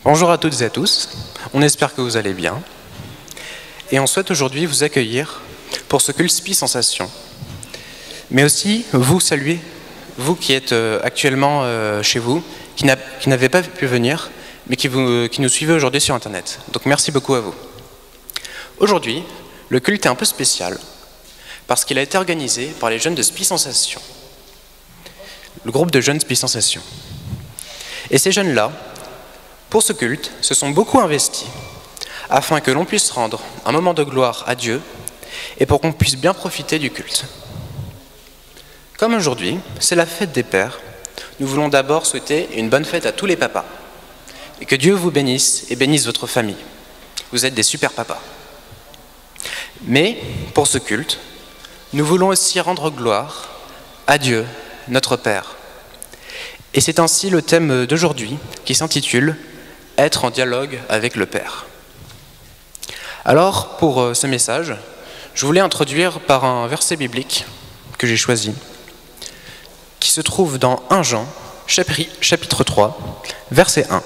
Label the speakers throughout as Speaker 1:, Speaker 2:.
Speaker 1: Bonjour à toutes et à tous, on espère que vous allez bien. Et on souhaite aujourd'hui vous accueillir pour ce culte Spi Sensation. Mais aussi vous saluer, vous qui êtes actuellement chez vous, qui n'avez pas pu venir, mais qui nous suivez aujourd'hui sur Internet. Donc merci beaucoup à vous. Aujourd'hui, le culte est un peu spécial, parce qu'il a été organisé par les jeunes de Spi Sensation. Le groupe de jeunes Spi Sensation. Et ces jeunes-là, pour ce culte, se sont beaucoup investis afin que l'on puisse rendre un moment de gloire à Dieu et pour qu'on puisse bien profiter du culte. Comme aujourd'hui, c'est la fête des pères, nous voulons d'abord souhaiter une bonne fête à tous les papas et que Dieu vous bénisse et bénisse votre famille. Vous êtes des super papas. Mais pour ce culte, nous voulons aussi rendre gloire à Dieu, notre Père. Et c'est ainsi le thème d'aujourd'hui qui s'intitule « Être en dialogue avec le Père ». Alors, pour ce message, je voulais introduire par un verset biblique que j'ai choisi, qui se trouve dans 1 Jean, chapitre 3, verset 1.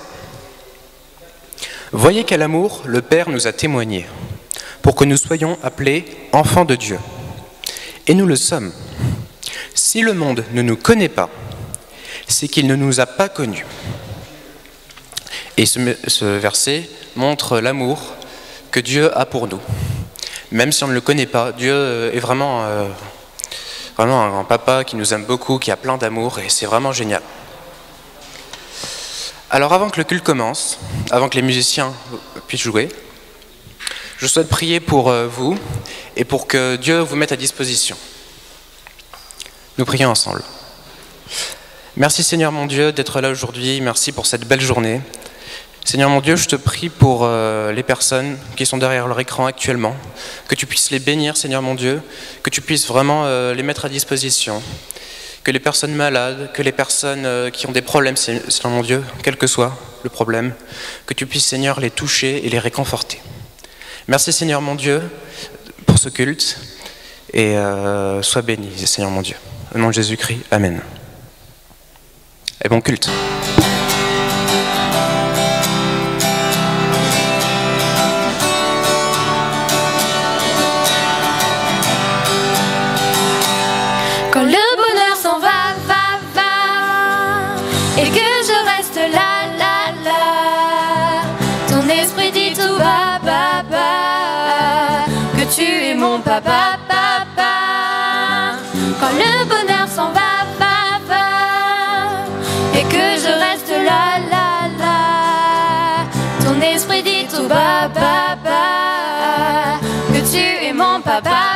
Speaker 1: « Voyez quel amour le Père nous a témoigné, pour que nous soyons appelés enfants de Dieu. Et nous le sommes. Si le monde ne nous connaît pas, c'est qu'il ne nous a pas connus. » Et ce verset montre l'amour que Dieu a pour nous. Même si on ne le connaît pas, Dieu est vraiment un papa qui nous aime beaucoup, qui a plein d'amour, et c'est vraiment génial. Alors avant que le culte commence, avant que les musiciens puissent jouer, je souhaite prier pour vous et pour que Dieu vous mette à disposition. Nous prions ensemble. Merci Seigneur mon Dieu d'être là aujourd'hui, merci pour cette belle journée. Seigneur mon Dieu, je te prie pour les personnes qui sont derrière leur écran actuellement, que tu puisses les bénir Seigneur mon Dieu, que tu puisses vraiment les mettre à disposition, que les personnes malades, que les personnes qui ont des problèmes Seigneur mon Dieu, quel que soit le problème, que tu puisses Seigneur les toucher et les réconforter. Merci Seigneur mon Dieu pour ce culte et sois béni Seigneur mon Dieu. Au nom de Jésus-Christ, Amen. Et bon culte.
Speaker 2: Quand le bonheur s'en va, et que je reste là, ton esprit dit tout bas, que tu es mon papa. Quand le bonheur s'en va, et que je reste là, ton esprit dit tout bas, que tu es mon papa.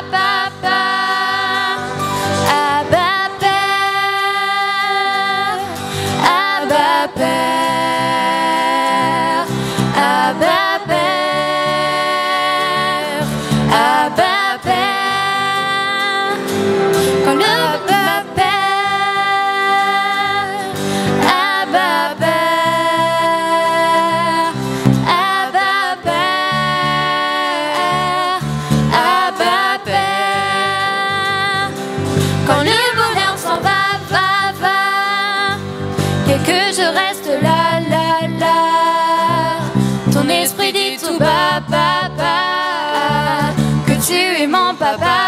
Speaker 2: Que tu es mon papa.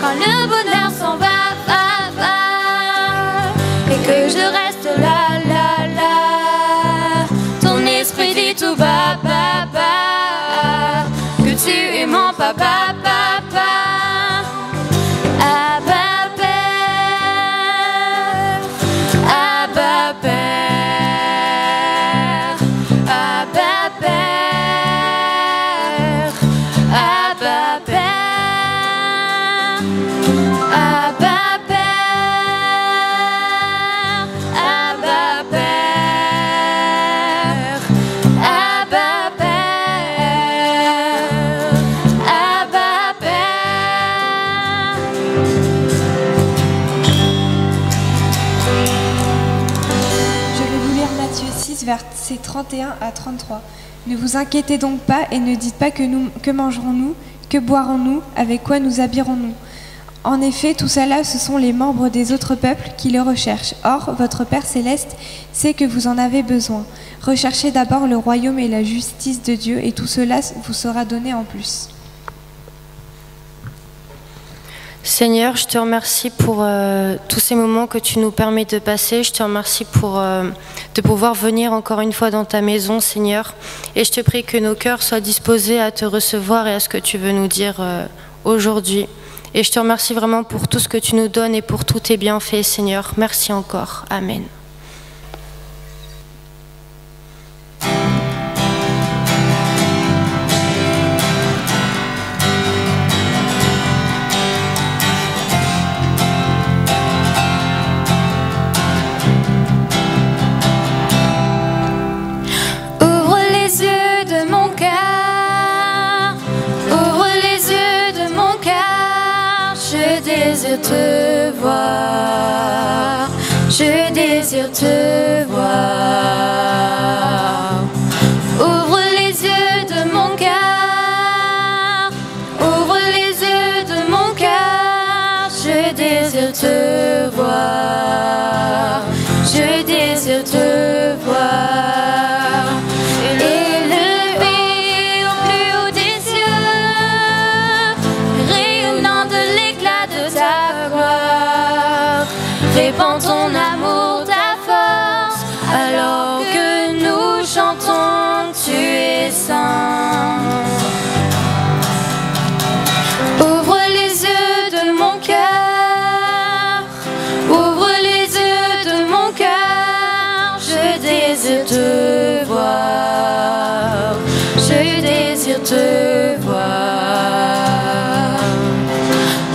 Speaker 2: Quand le bonheur s'en va, et que je reste là, ton esprit dit tout bas, que tu es mon papa.
Speaker 3: Versets 31 à 33. Ne vous inquiétez donc pas et ne dites pas que mangerons-nous, que boirons-nous, avec quoi nous habillerons-nous. En effet, tout cela, ce sont les membres des autres peuples qui le recherchent. Or, votre Père céleste sait que vous en avez besoin. Recherchez d'abord le royaume et la justice de Dieu, et tout cela vous sera donné en plus.
Speaker 4: Seigneur, je te remercie pour tous ces moments que tu nous permets de passer. Je te remercie pour de pouvoir venir encore une fois dans ta maison, Seigneur. Et je te prie que nos cœurs soient disposés à te recevoir et à ce que tu veux nous dire aujourd'hui. Et je te remercie vraiment pour tout ce que tu nous donnes et pour tous tes bienfaits, Seigneur. Merci encore. Amen.
Speaker 2: Te voir, je désire te voir. Ouvre les yeux de mon cœur, ouvre les yeux de mon cœur, je désire te voir, je désire te voir. Élevé au plus haut des cieux, rayonnant de l'éclat de ta gloire, répands ton amour, ta force, alors que nous chantons, tu es saint. Ouvre les yeux de mon cœur, ouvre les yeux de mon cœur, je désire te voir, je désire te voir.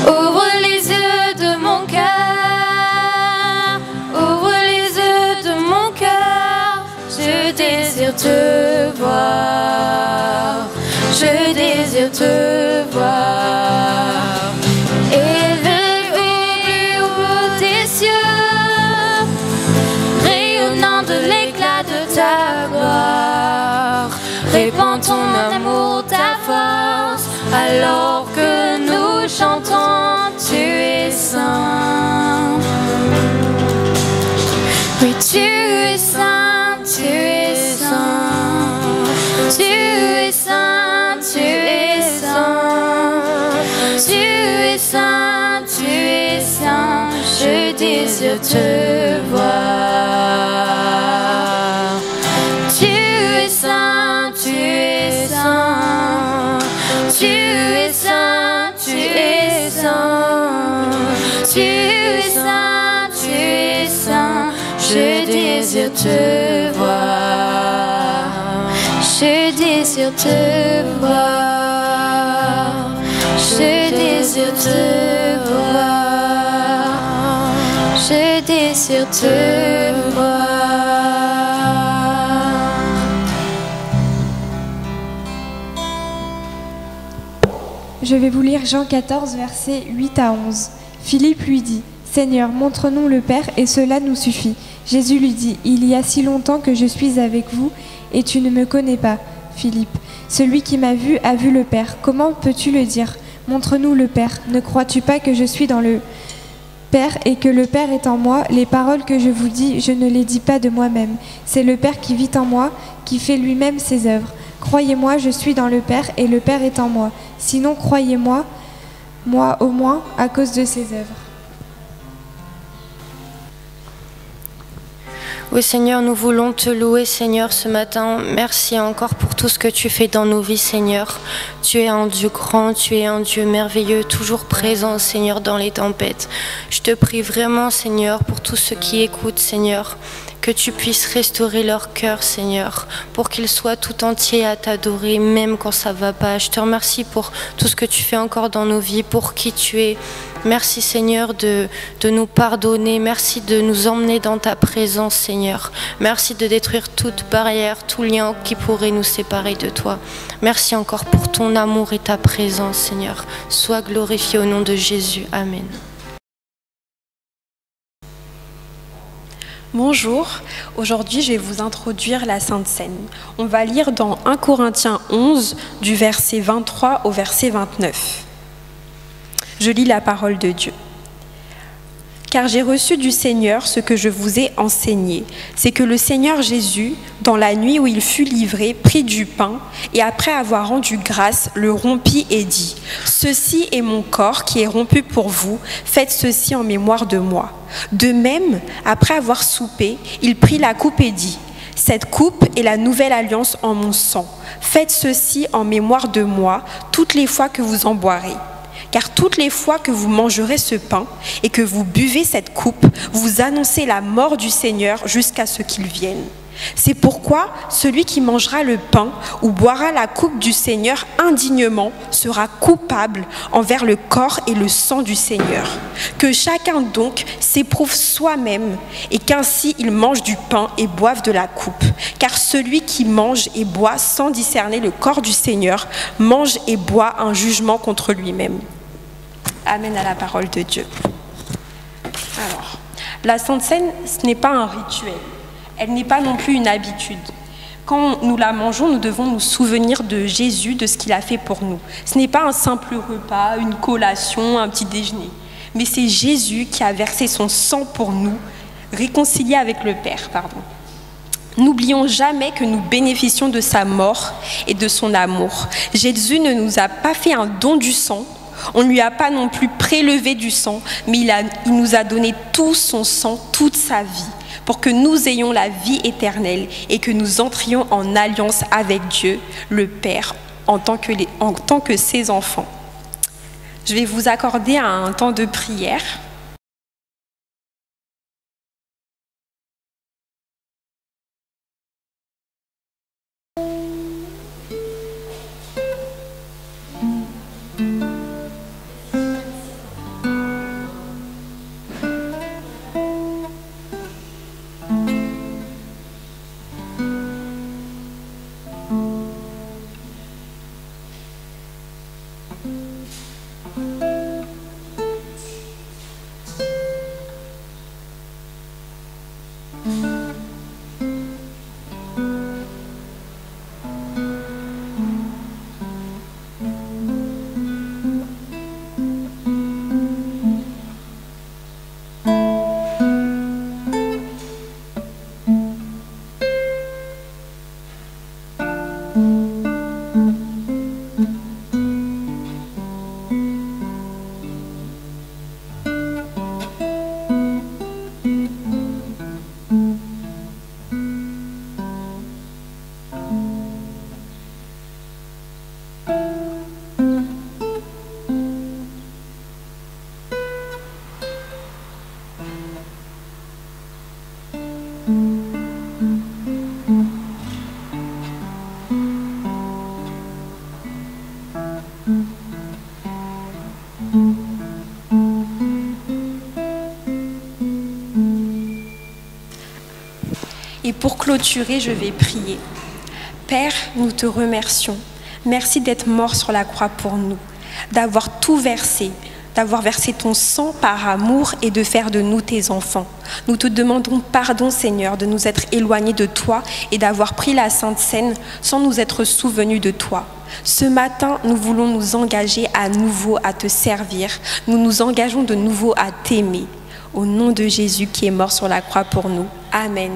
Speaker 2: Ouvre les yeux de mon cœur, ouvre les yeux de mon cœur, je désire te voir, je désire te voir. Élevé au plus haut des cieux, rayonnant de l'éclat de ta gloire, répands ton amour, ta force, alors que nous chantons, tu es saint. Oui, tu es saint, tu es saint, tu es saint, tu es saint, tu es saint, tu es saint, je désire te voir. Tu es saint, tu es saint, tu es saint, tu es saint, tu es saint, tu es saint, je désire te voir, je désire te voir, je désire te voir, je désire te voir.
Speaker 3: Je vais vous lire Jean 14, versets 8 à 11. Philippe lui dit, « Seigneur, montre-nous le Père, et cela nous suffit. » Jésus lui dit, « Il y a si longtemps que je suis avec vous, et tu ne me connais pas, Philippe. Celui qui m'a vu a vu le Père. Comment peux-tu le dire? Montre-nous le Père. Ne crois-tu pas que je suis dans le Père et que le Père est en moi? Les paroles que je vous dis, je ne les dis pas de moi-même. C'est le Père qui vit en moi, qui fait lui-même ses œuvres. Croyez-moi, je suis dans le Père et le Père est en moi. Sinon, croyez-moi, moi au moins, à cause de ses œuvres. »
Speaker 4: Oui Seigneur, nous voulons te louer Seigneur ce matin. Merci encore pour tout ce que tu fais dans nos vies Seigneur. Tu es un Dieu grand, tu es un Dieu merveilleux, toujours présent Seigneur dans les tempêtes. Je te prie vraiment Seigneur pour tous ceux qui écoutent Seigneur, que tu puisses restaurer leur cœur Seigneur, pour qu'ils soient tout entiers à t'adorer même quand ça va pas. Je te remercie pour tout ce que tu fais encore dans nos vies, pour qui tu es. Merci Seigneur de nous pardonner, merci de nous emmener dans ta présence Seigneur. Merci de détruire toute barrière, tout lien qui pourrait nous séparer de toi. Merci encore pour ton amour et ta présence Seigneur. Sois glorifié au nom de Jésus. Amen.
Speaker 5: Bonjour, aujourd'hui je vais vous introduire la Sainte Seine. On va lire dans 1 Corinthiens 11 du verset 23 au verset 29. Je lis la parole de Dieu. Car j'ai reçu du Seigneur ce que je vous ai enseigné. C'est que le Seigneur Jésus, dans la nuit où il fut livré, prit du pain et après avoir rendu grâce, le rompit et dit : « Ceci est mon corps qui est rompu pour vous, faites ceci en mémoire de moi. » De même, après avoir soupé, il prit la coupe et dit : « Cette coupe est la nouvelle alliance en mon sang. Faites ceci en mémoire de moi toutes les fois que vous en boirez. Car toutes les fois que vous mangerez ce pain et que vous buvez cette coupe, vous annoncez la mort du Seigneur jusqu'à ce qu'il vienne. C'est pourquoi celui qui mangera le pain ou boira la coupe du Seigneur indignement sera coupable envers le corps et le sang du Seigneur. Que chacun donc s'éprouve soi-même et qu'ainsi il mange du pain et boive de la coupe. Car celui qui mange et boit sans discerner le corps du Seigneur mange et boit un jugement contre lui-même. » Amen à la parole de Dieu. Alors, la Sainte Seine, ce n'est pas un rituel. Elle n'est pas non plus une habitude. Quand nous la mangeons, nous devons nous souvenir de Jésus, de ce qu'il a fait pour nous. Ce n'est pas un simple repas, une collation, un petit déjeuner. Mais c'est Jésus qui a versé son sang pour nous, réconcilié avec le Père. N'oublions jamais que nous bénéficions de sa mort et de son amour. Jésus ne nous a pas fait un don du sang. On ne lui a pas non plus prélevé du sang, mais il nous a donné tout son sang, toute sa vie, pour que nous ayons la vie éternelle et que nous entrions en alliance avec Dieu, le Père, en tant que ses enfants. Je vais vous accorder un temps de prière. Et pour clôturer, je vais prier. Père, nous te remercions. Merci d'être mort sur la croix pour nous, d'avoir tout versé, d'avoir versé ton sang par amour et de faire de nous tes enfants. Nous te demandons pardon, Seigneur, de nous être éloignés de toi et d'avoir pris la Sainte Seine sans nous être souvenus de toi. Ce matin, nous voulons nous engager à nouveau à te servir. Nous nous engageons de nouveau à t'aimer. Au nom de Jésus qui est mort sur la croix pour nous. Amen.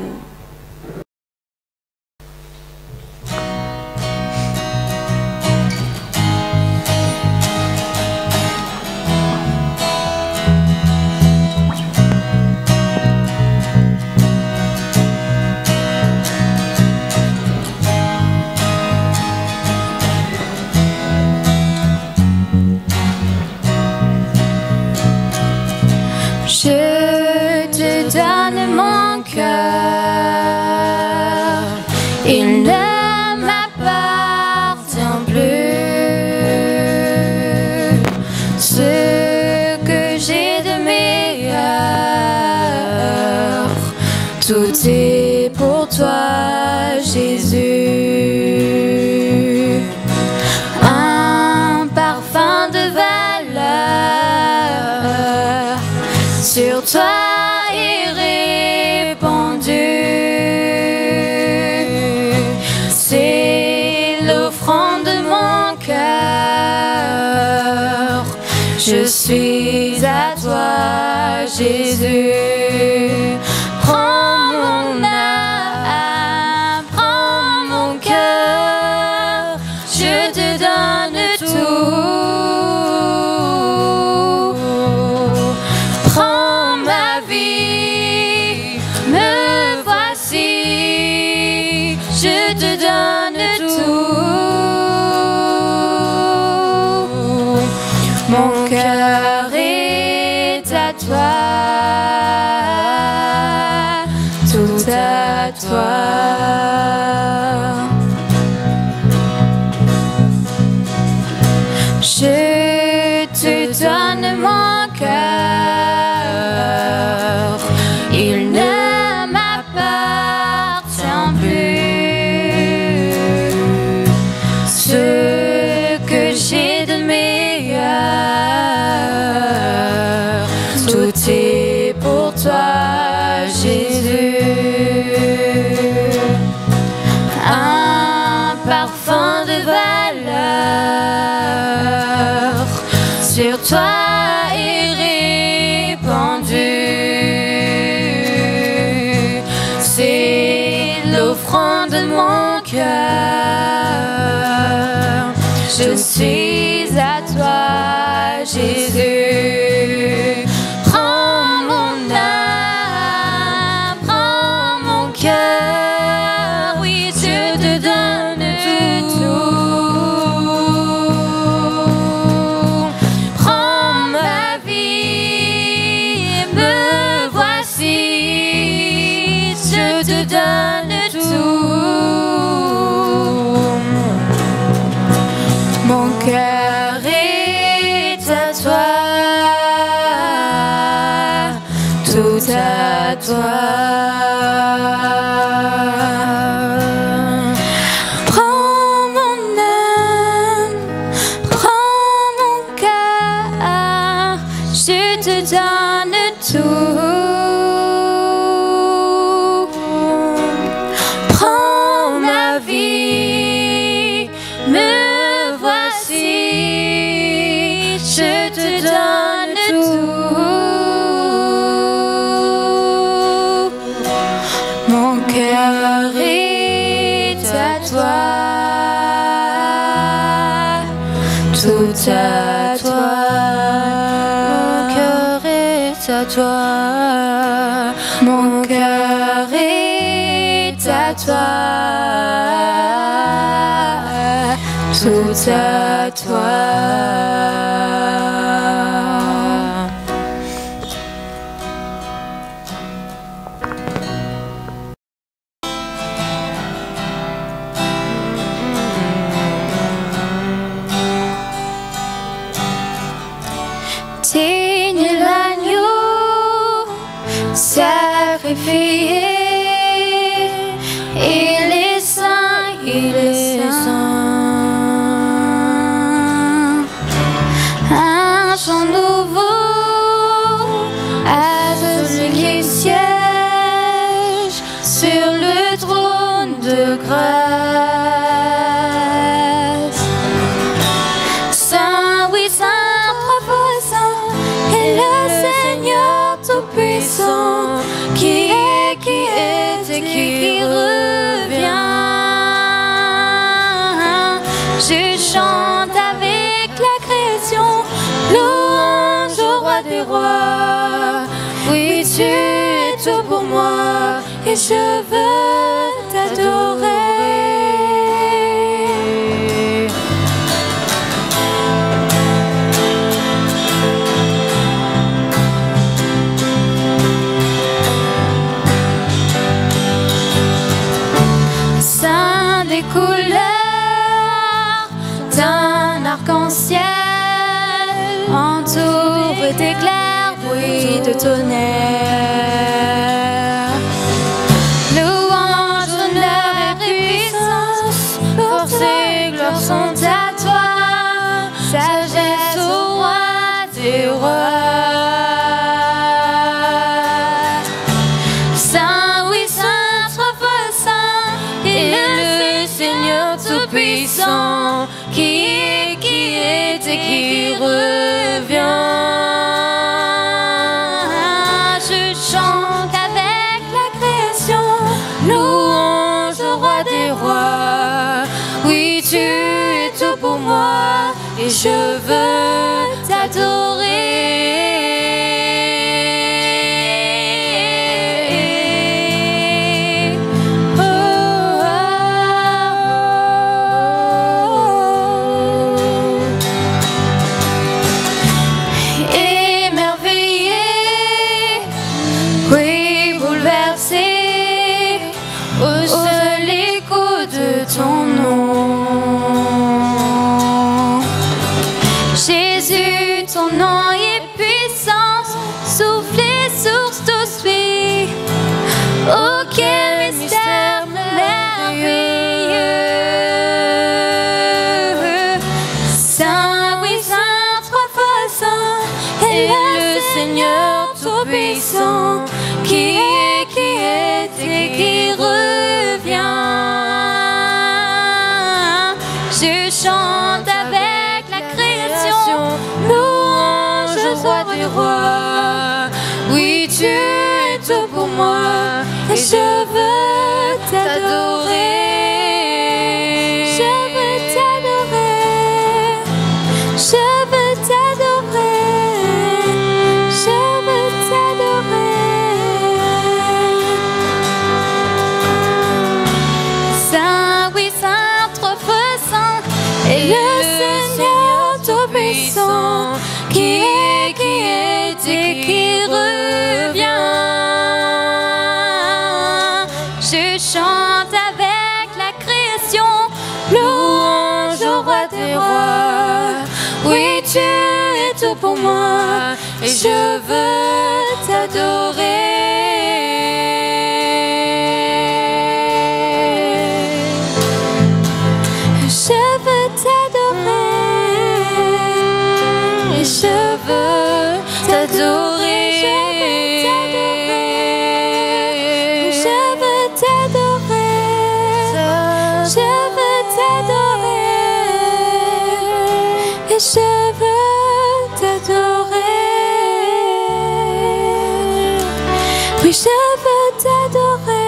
Speaker 2: Je te donne mon cœur, il ne m'appartient plus. Ce que j'ai de meilleur, tout est pour toi, Jésus. Un parfum de valeur sur toi est répandu. C'est l'offrande de mon cœur. Je suis à toi, Jésus. Prends mon âme, prends mon cœur, je te donne tout. Prends ma vie, me voici, je te donne tout. Mon cœur est à toi, tout à toi. Je te donne mon cœur, il ne m'appartient plus. Ce que j'ai de meilleur, tout est pour toi, Jésus. Un parfum de valeur sur toi est répandu. C'est l'offrande de mon cœur. Je suis à toi, Jésus. Prends mon âme, prends mon cœur. Oui, je te donne tout. Prends ma vie, me voici. Je te donne tout. Mon cœur est à toi, tout à toi. Prends mon âme, prends mon cœur, je te donne tout. Prends ma vie, me voici, je te donne tout. Mon cœur est à toi, tout à toi. Mon cœur est à toi, mon cœur est à toi, tout à toi. Digne l'agneau sacrifié, il est saint, il est saint. Un chant nouveau à celui qui siège sur le trône de grâce. Saint, oui, saint, trois fois saint, est le Seigneur Tout-Puissant, qui est et qui revient. Je chante avec la création, louange au roi des rois. Oui, tu es tout pour moi, et je veux t'adorer. Saint des couleurs d'un arc-en-ciel, entouré d'éclairs, bruit de tonnerre. Louange, honneur et puissance, force et gloire sont à toi. Sagesse au roi des rois. Saint, oui, saint, trois fois saint, et le Seigneur Tout-Puissant, qui est et qui revient. veux t'adorer. Oh, émerveillé, oui, bouleversé au seul écho de ton nom. Jésus, ton nom est puissance, souffle et source douce vie. Oh, quel mystère merveilleux. Saint, oui, Saint, trois fois Saint, est le Seigneur tout-puissant, qui est et qui revient. Je chante avec la création, louange au roi des rois. Oui, tu es tout pour moi, et je veux t'adorer. Je veux t'adorer. Je veux t'adorer. Je veux t'adorer. Saint, oui, Saint, trop feu saint, et le Seigneur tout-puissant, qui est et qui revient. Je chante avec la création, louange au roi des rois. Oui, tu es tout pour moi, et je veux t'adorer. Je veux t'adorer. Et je veux t'adorer. Je veux t'adorer. Je veux t'adorer. Et je veux t'adorer. Oui, je veux t'adorer.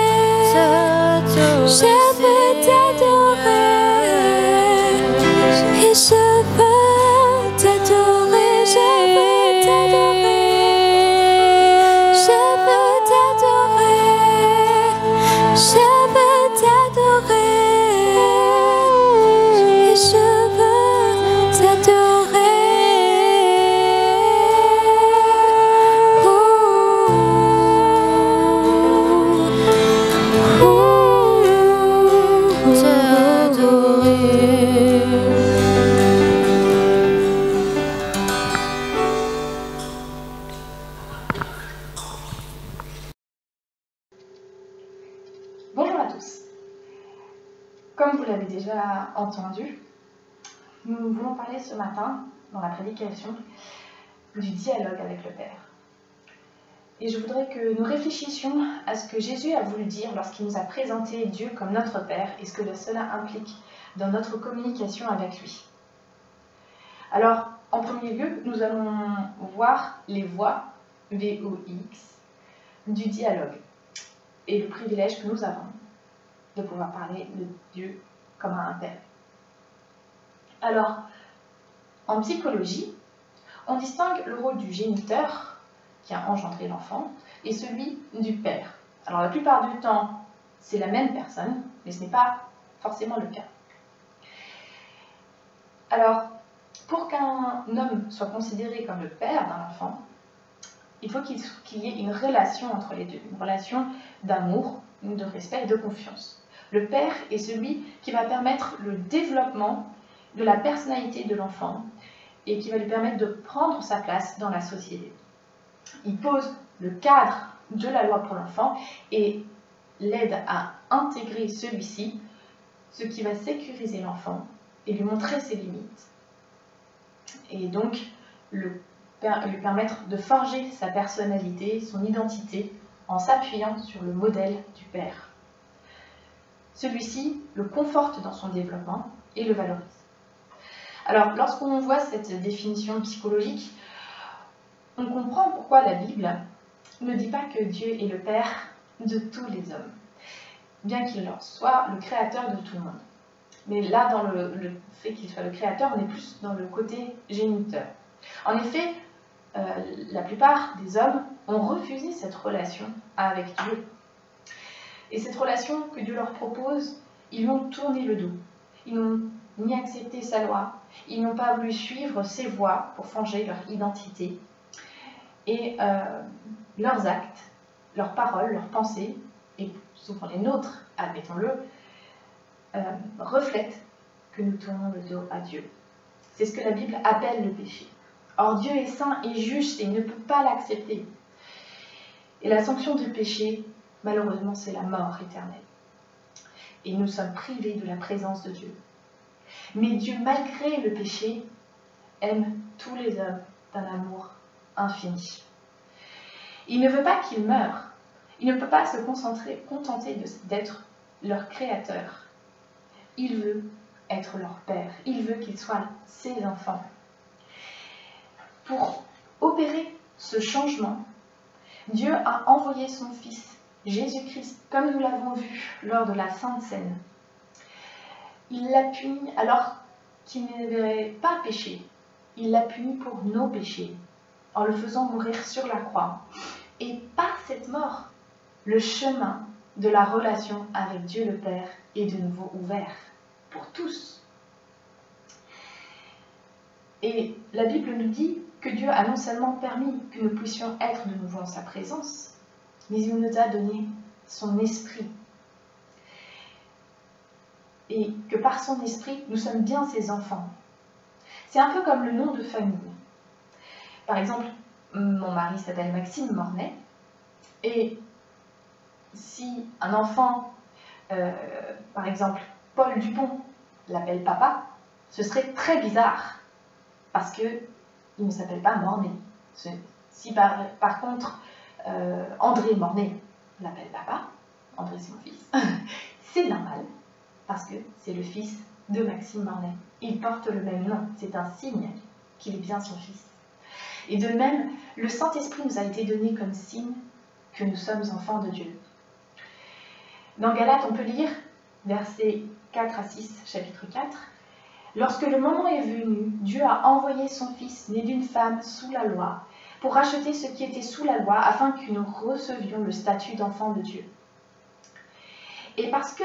Speaker 2: Je veux t'adorer. Et je veux t'adorer. Je veux t'adorer. Je veux t'adorer. Je veux t'adorer. Et je veux t'adorer.
Speaker 6: Bonjour à tous. Comme vous l'avez déjà entendu, nous voulons parler ce matin, dans la prédication, du dialogue avec le Père. Et je voudrais que nous réfléchissions à ce que Jésus a voulu dire lorsqu'il nous a présenté Dieu comme notre Père et ce que cela implique dans notre communication avec lui. Alors, en premier lieu, nous allons voir les voies, V-O-X, du dialogue et le privilège que nous avons de pouvoir parler de Dieu comme à un Père. Alors, en psychologie, on distingue le rôle du géniteur, qui a engendré l'enfant, et celui du père. Alors, la plupart du temps, c'est la même personne, mais ce n'est pas forcément le cas. Alors, pour qu'un homme soit considéré comme le père d'un enfant, il faut qu'il y ait une relation entre les deux, une relation d'amour, de respect et de confiance. Le père est celui qui va permettre le développement de la personnalité de l'enfant et qui va lui permettre de prendre sa place dans la société. Il pose le cadre de la loi pour l'enfant et l'aide à intégrer celui-ci, ce qui va sécuriser l'enfant et lui montrer ses limites. Et donc, lui permettre de forger sa personnalité, son identité, en s'appuyant sur le modèle du père. Celui-ci le conforte dans son développement et le valorise. Alors, lorsqu'on voit cette définition psychologique, on comprend pourquoi la Bible ne dit pas que Dieu est le Père de tous les hommes, bien qu'il soit le créateur de tout le monde. Mais là, dans le fait qu'il soit le créateur, on est plus dans le côté géniteur. En effet, la plupart des hommes ont refusé cette relation avec Dieu. Et cette relation que Dieu leur propose, ils lui ont tourné le dos. Ils n'ont ni accepté sa loi, ils n'ont pas voulu suivre ses voies pour forger leur identité. Et leurs actes, leurs paroles, leurs pensées, et souvent les nôtres, admettons-le, reflètent que nous tournons le dos à Dieu. C'est ce que la Bible appelle le péché. Or, Dieu est saint et juste et il ne peut pas l'accepter. Et la sanction du péché, malheureusement, c'est la mort éternelle. Et nous sommes privés de la présence de Dieu. Mais Dieu, malgré le péché, aime tous les hommes d'un amour infini. Il ne veut pas qu'ils meurent. Il ne peut pas se contenter d'être leur créateur. Il veut être leur père. Il veut qu'ils soient ses enfants. Pour opérer ce changement, Dieu a envoyé son Fils, Jésus-Christ, comme nous l'avons vu lors de la Sainte Seine. Il l'a puni alors qu'il n'avait pas péché. Il l'a puni pour nos péchés, en le faisant mourir sur la croix. Et par cette mort, le chemin de la relation avec Dieu le Père est de nouveau ouvert pour tous. Et la Bible nous dit que Dieu a non seulement permis que nous puissions être de nouveau en sa présence, mais il nous a donné son esprit. Et que par son esprit, nous sommes bien ses enfants. C'est un peu comme le nom de famille. Par exemple, mon mari s'appelle Maxime Mornay, et si un enfant, par exemple Paul Dupont, l'appelle papa, ce serait très bizarre, parce qu'il ne s'appelle pas Mornay. Si par contre André Mornay l'appelle papa, André c'est mon fils, c'est normal, parce que c'est le fils de Maxime Mornay. Il porte le même nom, c'est un signe qu'il est bien son fils. Et de même, le Saint-Esprit nous a été donné comme signe que nous sommes enfants de Dieu. Dans Galates, on peut lire, versets 4 à 6, chapitre 4, « Lorsque le moment est venu, Dieu a envoyé son Fils, né d'une femme sous la loi, pour racheter ce qui était sous la loi, afin que nous recevions le statut d'enfants de Dieu. Et parce que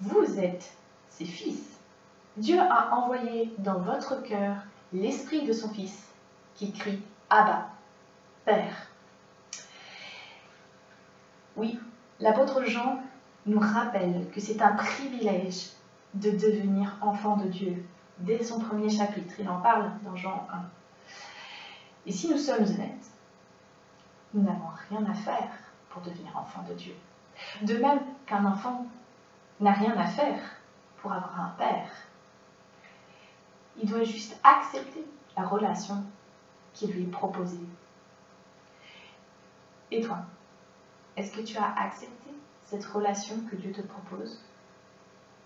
Speaker 6: vous êtes ses fils, Dieu a envoyé dans votre cœur l'esprit de son Fils, qui crie « Abba, Père ». Oui, l'apôtre Jean nous rappelle que c'est un privilège de devenir enfant de Dieu. Dès son premier chapitre, il en parle dans Jean 1. Et si nous sommes honnêtes, nous n'avons rien à faire pour devenir enfant de Dieu. De même qu'un enfant n'a rien à faire pour avoir un père. Il doit juste accepter la relation qui lui est proposée. Et toi, est-ce que tu as accepté cette relation que Dieu te propose?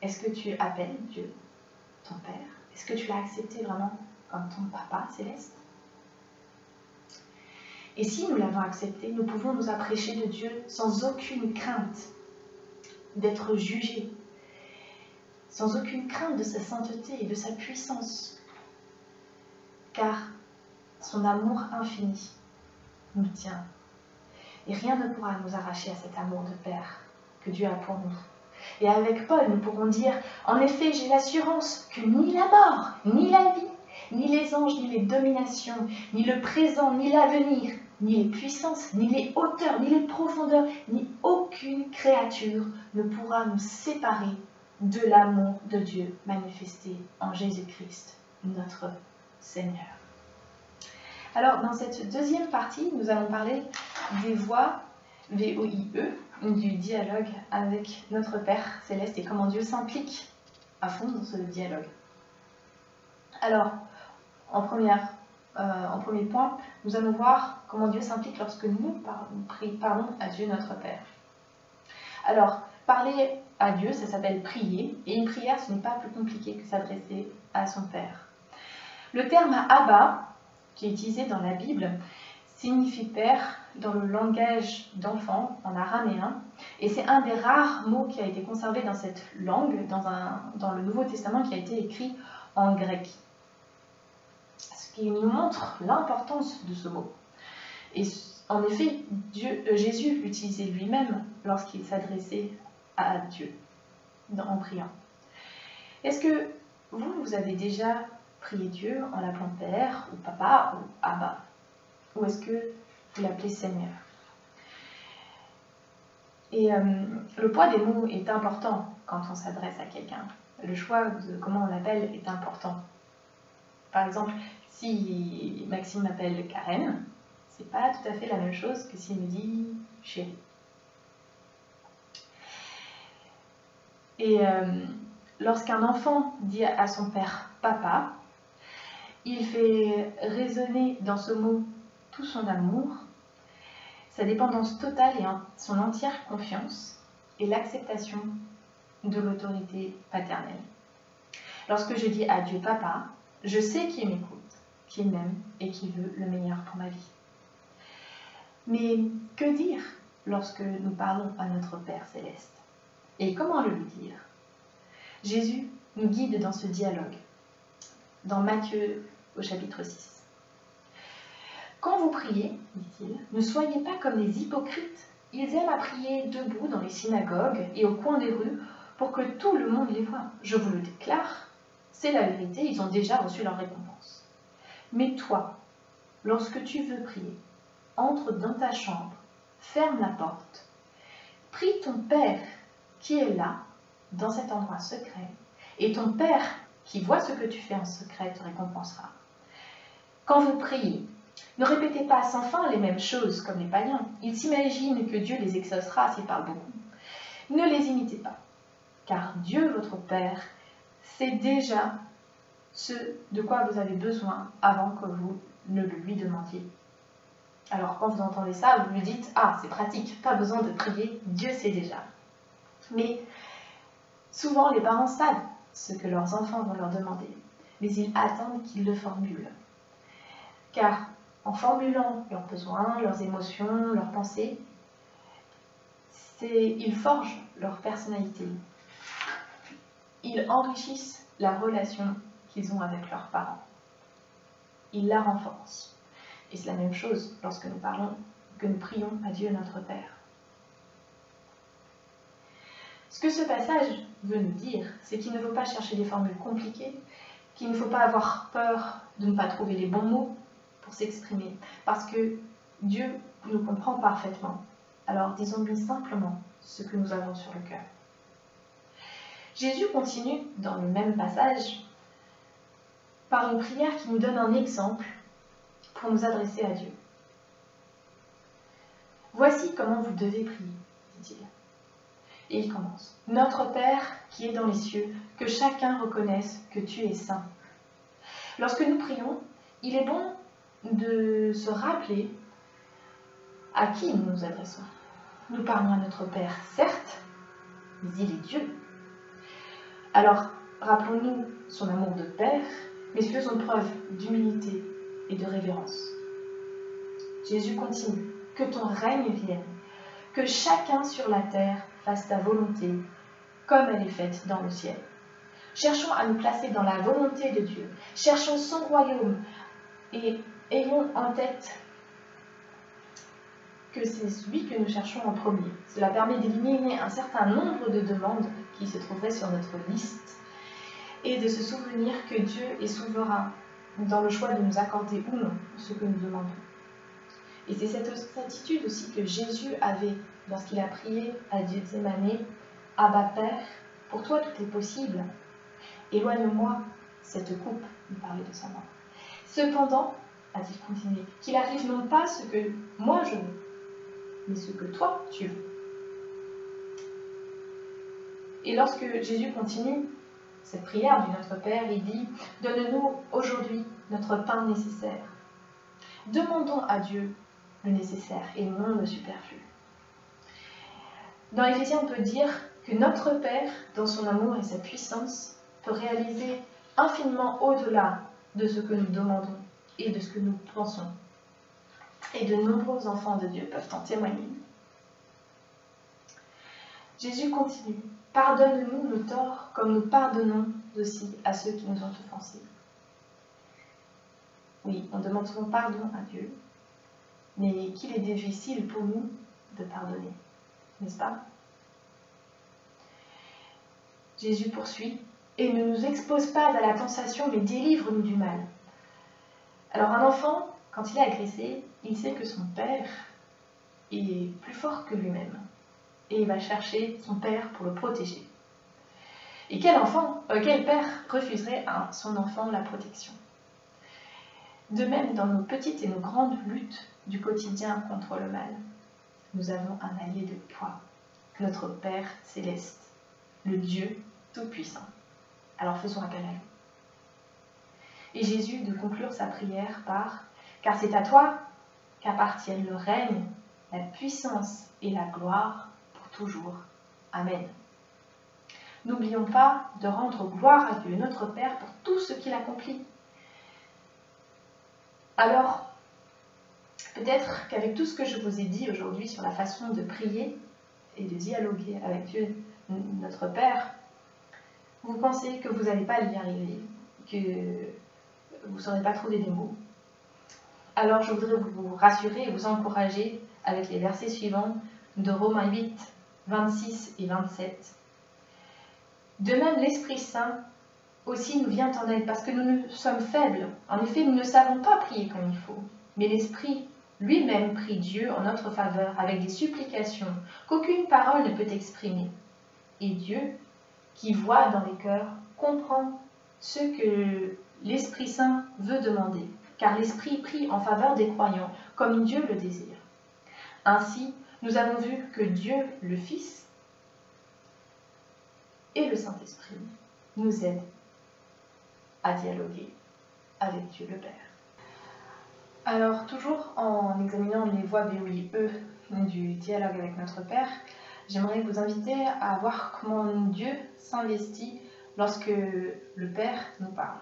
Speaker 6: Est-ce que tu appelles Dieu ton Père? Est-ce que tu l'as accepté vraiment comme ton Papa céleste? Et si nous l'avons accepté, nous pouvons nous approcher de Dieu sans aucune crainte d'être jugés, sans aucune crainte de sa sainteté et de sa puissance, car son amour infini nous tient. Et rien ne pourra nous arracher à cet amour de Père que Dieu a pour nous. Et avec Paul, nous pourrons dire, en effet, j'ai l'assurance que ni la mort, ni la vie, ni les anges, ni les dominations, ni le présent, ni l'avenir, ni les puissances, ni les hauteurs, ni les profondeurs, ni aucune créature ne pourra nous séparer de l'amour de Dieu manifesté en Jésus-Christ, notre Seigneur. Alors, dans cette deuxième partie, nous allons parler des voies, V-O-I-E, du dialogue avec notre Père Céleste et comment Dieu s'implique à fond dans ce dialogue. Alors, en premier point, nous allons voir comment Dieu s'implique lorsque nous parlons à Dieu notre Père. Alors, parler à Dieu, ça s'appelle prier, et une prière, ce n'est pas plus compliqué que s'adresser à son Père. Le terme Abba, qui est utilisé dans la Bible, signifie père dans le langage d'enfant, en araméen, et c'est un des rares mots qui a été conservé dans cette langue, dans le Nouveau Testament qui a été écrit en grec. Ce qui nous montre l'importance de ce mot. Et en effet, Jésus l'utilisait lui-même lorsqu'il s'adressait à Dieu en priant. Est-ce que vous avez déjà prié Dieu en l'appelant Père, ou Papa, ou Abba? Ou est-ce que vous l'appelez Seigneur? Et le poids des mots est important quand on s'adresse à quelqu'un. Le choix de comment on l'appelle est important. Par exemple, si Maxime m'appelle Karen, c'est pas tout à fait la même chose que s'il me dit chérie. Et lorsqu'un enfant dit à son père papa, il fait résonner dans ce mot tout son amour, sa dépendance totale et son entière confiance et l'acceptation de l'autorité paternelle. Lorsque je dis à Dieu papa, je sais qu'il m'écoute, qu'il m'aime et qu'il veut le meilleur pour ma vie. Mais que dire lorsque nous parlons à notre Père céleste? Et comment le lui dire? Jésus nous guide dans ce dialogue, dans Matthieu au chapitre 6. Quand vous priez, dit-il, ne soyez pas comme les hypocrites. Ils aiment à prier debout dans les synagogues et au coin des rues pour que tout le monde les voie. Je vous le déclare, c'est la vérité, ils ont déjà reçu leur récompense. Mais toi, lorsque tu veux prier, entre dans ta chambre, ferme la porte, prie ton Père qui est là, dans cet endroit secret, et ton Père qui voit ce que tu fais en secret te récompensera. Quand vous priez, ne répétez pas sans fin les mêmes choses comme les païens. Ils s'imaginent que Dieu les exaucera s'ils parlent beaucoup. Ne les imitez pas, car Dieu, votre Père, sait déjà ce de quoi vous avez besoin avant que vous ne le lui demandiez. Alors quand vous entendez ça, vous lui dites « Ah, c'est pratique, pas besoin de prier, Dieu sait déjà. » Mais souvent, les parents savent ce que leurs enfants vont leur demander, mais ils attendent qu'ils le formulent. Car en formulant leurs besoins, leurs émotions, leurs pensées, ils forgent leur personnalité. Ils enrichissent la relation qu'ils ont avec leurs parents. Ils la renforcent. Et c'est la même chose lorsque nous prions à Dieu notre Père. Ce que ce passage veut nous dire, c'est qu'il ne faut pas chercher des formules compliquées, qu'il ne faut pas avoir peur de ne pas trouver les bons mots pour s'exprimer, parce que Dieu nous comprend parfaitement. Alors disons-lui simplement ce que nous avons sur le cœur. Jésus continue dans le même passage par une prière qui nous donne un exemple pour nous adresser à Dieu. Voici comment vous devez prier, dit-il. Et il commence. Notre Père qui est dans les cieux, que chacun reconnaisse que tu es saint. Lorsque nous prions, il est bon de se rappeler à qui nous nous adressons. Nous parlons à notre Père, certes, mais il est Dieu. Alors, rappelons-nous son amour de Père, mais faisons preuve d'humilité et de révérence. Jésus continue. Que ton règne vienne, que chacun sur la terre fasse ta volonté, comme elle est faite dans le ciel. Cherchons à nous placer dans la volonté de Dieu. Cherchons son royaume et ayons en tête que c'est lui que nous cherchons en premier. Cela permet d'éliminer un certain nombre de demandes qui se trouveraient sur notre liste et de se souvenir que Dieu est souverain dans le choix de nous accorder ou non ce que nous demandons. Et c'est cette attitude aussi que Jésus avait lorsqu'il a prié à Gethsémani, « Abba Père, pour toi tout est possible. Éloigne-moi cette coupe. » Il parlait de sa mort. Cependant, a-t-il continué, qu'il arrive non pas ce que moi je veux, mais ce que toi tu veux. Et lorsque Jésus continue cette prière du Notre Père, il dit « Donne-nous aujourd'hui notre pain nécessaire. » Demandons à Dieu le nécessaire et non le superflu. Dans Éphésiens, on peut dire que notre Père, dans son amour et sa puissance, peut réaliser infiniment au-delà de ce que nous demandons et de ce que nous pensons. Et de nombreux enfants de Dieu peuvent en témoigner. Jésus continue. Pardonne-nous nos torts comme nous pardonnons aussi à ceux qui nous ont offensés. Oui, on demande souvent pardon à Dieu, mais qu'il est difficile pour nous de pardonner, n'est-ce pas? Jésus poursuit. Et ne nous expose pas à la tentation, mais délivre-nous du mal. Alors un enfant, quand il est agressé, il sait que son père est plus fort que lui-même. Et il va chercher son père pour le protéger. Et quel père refuserait à son enfant la protection? De même, dans nos petites et nos grandes luttes du quotidien contre le mal, nous avons un allié de poids, notre Père céleste, le Dieu tout-puissant. Alors faisons appel à lui. Et Jésus de conclure sa prière par « Car c'est à toi qu'appartiennent le règne, la puissance et la gloire pour toujours. Amen. » N'oublions pas de rendre gloire à Dieu, notre Père, pour tout ce qu'il accomplit. Alors, peut-être qu'avec tout ce que je vous ai dit aujourd'hui sur la façon de prier et de dialoguer avec Dieu, notre Père, vous pensez que vous n'allez pas y arriver, que vous ne saurez pas trouver des mots. Alors je voudrais vous rassurer et vous encourager avec les versets suivants de Romains 8, 26 et 27. De même, l'Esprit Saint aussi nous vient en aide parce que nous sommes faibles. En effet, nous ne savons pas prier comme il faut. Mais l'Esprit lui-même prie Dieu en notre faveur avec des supplications qu'aucune parole ne peut exprimer. Et Dieu, qui voit dans les cœurs, comprend ce que l'Esprit Saint veut demander, car l'Esprit prie en faveur des croyants, comme Dieu le désire. Ainsi, nous avons vu que Dieu, le Fils, et le Saint-Esprit nous aident à dialoguer avec Dieu le Père. Alors, toujours en examinant les voies VOIE du dialogue avec notre Père, j'aimerais vous inviter à voir comment Dieu s'investit lorsque le Père nous parle.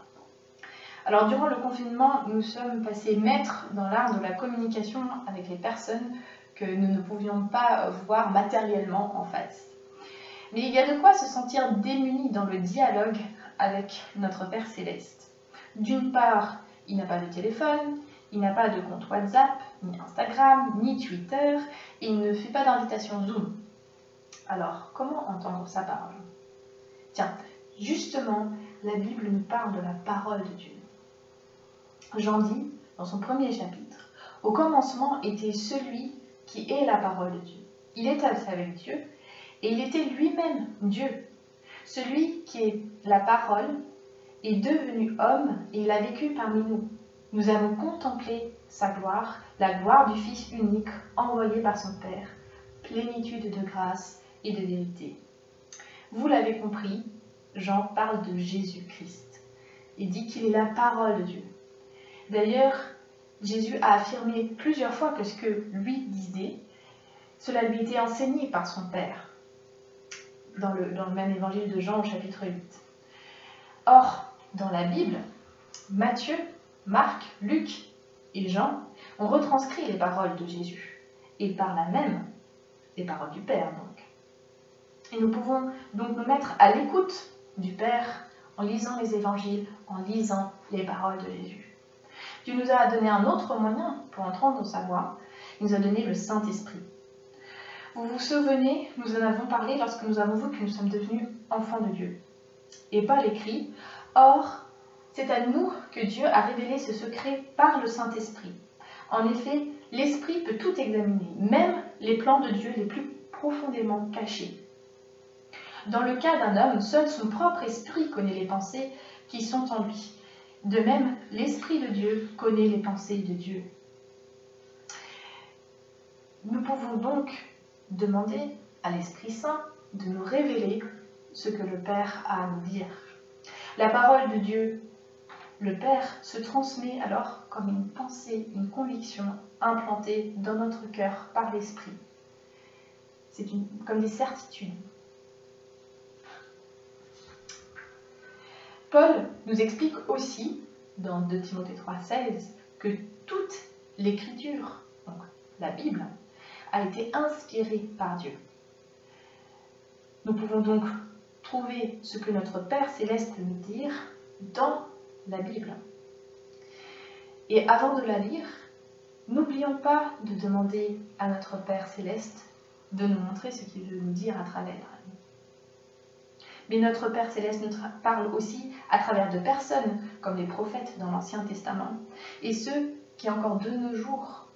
Speaker 6: Alors, durant le confinement, nous sommes passés maîtres dans l'art de la communication avec les personnes que nous ne pouvions pas voir matériellement en face. Mais il y a de quoi se sentir démuni dans le dialogue avec notre Père Céleste. D'une part, il n'a pas de téléphone, il n'a pas de compte WhatsApp, ni Instagram, ni Twitter, et il ne fait pas d'invitation Zoom. Alors, comment entendre sa parole? Tiens, justement, la Bible nous parle de la parole de Dieu. Jean dit, dans son premier chapitre, « Au commencement était celui qui est la parole de Dieu. Il était avec Dieu, et il était lui-même Dieu. Celui qui est la parole est devenu homme, et il a vécu parmi nous. Nous avons contemplé sa gloire, la gloire du Fils unique, envoyé par son Père, plénitude de grâce et de vérité. » Vous l'avez compris, Jean parle de Jésus-Christ et dit qu'il est la parole de Dieu. D'ailleurs, Jésus a affirmé plusieurs fois que ce que lui disait, cela lui était enseigné par son Père, dans le même évangile de Jean au chapitre 8. Or, dans la Bible, Matthieu, Marc, Luc et Jean ont retranscrit les paroles de Jésus, et par là même, les paroles du Père donc. Et nous pouvons donc nous mettre à l'écoute du Père en lisant les évangiles, en lisant les paroles de Jésus. Dieu nous a donné un autre moyen pour entendre sa voix, il nous a donné le Saint-Esprit. Vous vous souvenez, nous en avons parlé lorsque nous avons vu que nous sommes devenus enfants de Dieu. Et Paul écrit, « Or, c'est à nous que Dieu a révélé ce secret par le Saint-Esprit. En effet, l'Esprit peut tout examiner, même les plans de Dieu les plus profondément cachés. Dans le cas d'un homme, seul son propre esprit connaît les pensées qui sont en lui. De même, l'Esprit de Dieu connaît les pensées de Dieu. » Nous pouvons donc demander à l'Esprit Saint de nous révéler ce que le Père a à nous dire. La parole de Dieu, le Père, se transmet alors comme une pensée, une conviction implantée dans notre cœur par l'Esprit. C'est comme des certitudes. Paul nous explique aussi, dans 2 Timothée 3,16, que toute l'Écriture la Bible, a été inspirée par Dieu. Nous pouvons donc trouver ce que notre Père Céleste veut nous dire dans la Bible. Et avant de la lire, n'oublions pas de demander à notre Père Céleste de nous montrer ce qu'il veut nous dire à travers elle. Mais notre Père Céleste nous parle aussi à travers de personnes comme les prophètes dans l'Ancien Testament et ceux qui encore de nos jours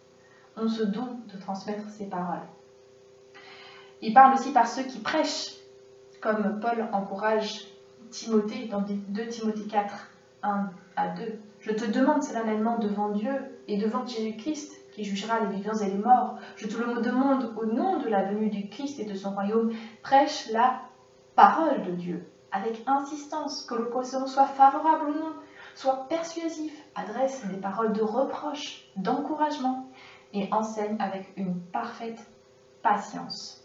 Speaker 6: ont ce don de transmettre ses paroles. Il parle aussi par ceux qui prêchent, comme Paul encourage Timothée dans 2 Timothée 4, 1 à 2. « Je te demande solennellement devant Dieu et devant Jésus-Christ, qui jugera les vivants et les morts, je te le demande au nom de la venue du Christ et de son royaume, prêche la parole de Dieu, avec insistance, que l'opposition soit favorable ou non, soit persuasif, adresse des paroles de reproche, d'encouragement, et enseigne avec une parfaite patience. »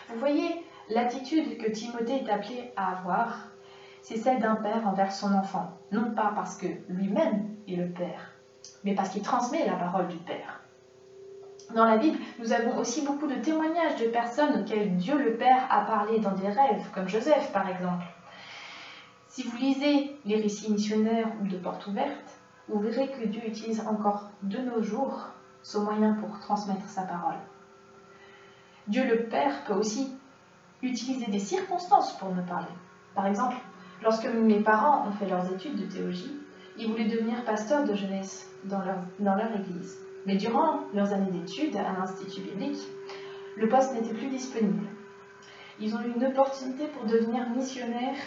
Speaker 6: Vous voyez, l'attitude que Timothée est appelé à avoir, c'est celle d'un père envers son enfant, non pas parce que lui-même est le père, mais parce qu'il transmet la parole du Père. Dans la Bible, nous avons aussi beaucoup de témoignages de personnes auxquelles Dieu le Père a parlé dans des rêves, comme Joseph par exemple. Si vous lisez les récits missionnaires ou de Portes ouvertes, vous verrez que Dieu utilise encore de nos jours ce moyen pour transmettre sa parole. Dieu le Père peut aussi utiliser des circonstances pour nous parler. Par exemple, lorsque mes parents ont fait leurs études de théologie, ils voulaient devenir pasteurs de jeunesse dans leur église. Mais durant leurs années d'études à l'Institut biblique, le poste n'était plus disponible. Ils ont eu une opportunité pour devenir missionnaires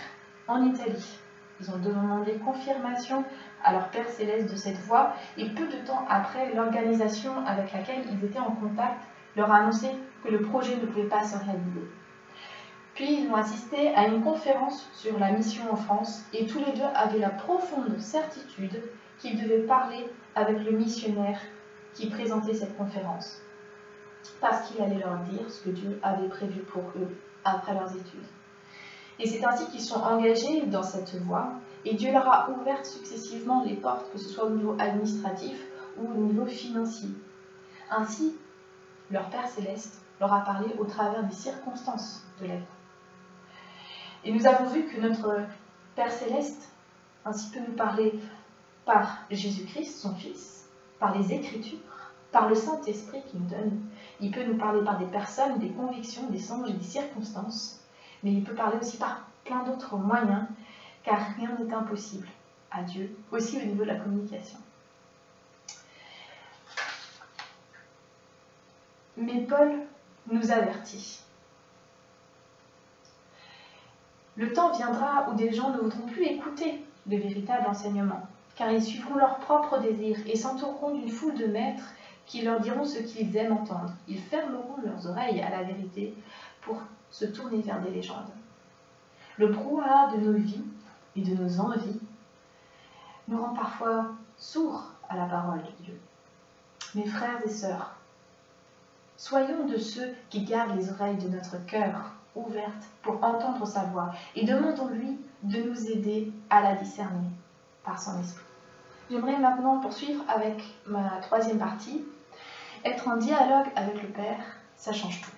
Speaker 6: en Italie. Ils ont demandé confirmation à leur Père Céleste de cette voie et peu de temps après, l'organisation avec laquelle ils étaient en contact leur a annoncé que le projet ne pouvait pas se réaliser. Puis ils ont assisté à une conférence sur la mission en France et tous les deux avaient la profonde certitude qu'ils devaient parler avec le missionnaire qui présentait cette conférence, parce qu'il allait leur dire ce que Dieu avait prévu pour eux après leurs études. Et c'est ainsi qu'ils sont engagés dans cette voie et Dieu leur a ouvert successivement les portes, que ce soit au niveau administratif ou au niveau financier. Ainsi, leur Père Céleste leur a parlé au travers des circonstances de la vie. Et nous avons vu que notre Père Céleste ainsi peut nous parler par Jésus-Christ, son Fils, par les Écritures, par le Saint-Esprit qu'il nous donne. Il peut nous parler par des personnes, des convictions, des songes et des circonstances, mais il peut parler aussi par plein d'autres moyens, car rien n'est impossible à Dieu, aussi au niveau de la communication. Mais Paul nous avertit. Le temps viendra où des gens ne voudront plus écouter le véritable enseignement, car ils suivront leurs propres désirs et s'entoureront d'une foule de maîtres qui leur diront ce qu'ils aiment entendre. Ils fermeront leurs oreilles à la vérité pour se tourner vers des légendes. Le brouhaha de nos vies et de nos envies nous rend parfois sourds à la parole de Dieu. Mes frères et sœurs, soyons de ceux qui gardent les oreilles de notre cœur ouvertes pour entendre sa voix et demandons-lui de nous aider à la discerner par son esprit. J'aimerais maintenant poursuivre avec ma troisième partie. Être en dialogue avec le Père, ça change tout.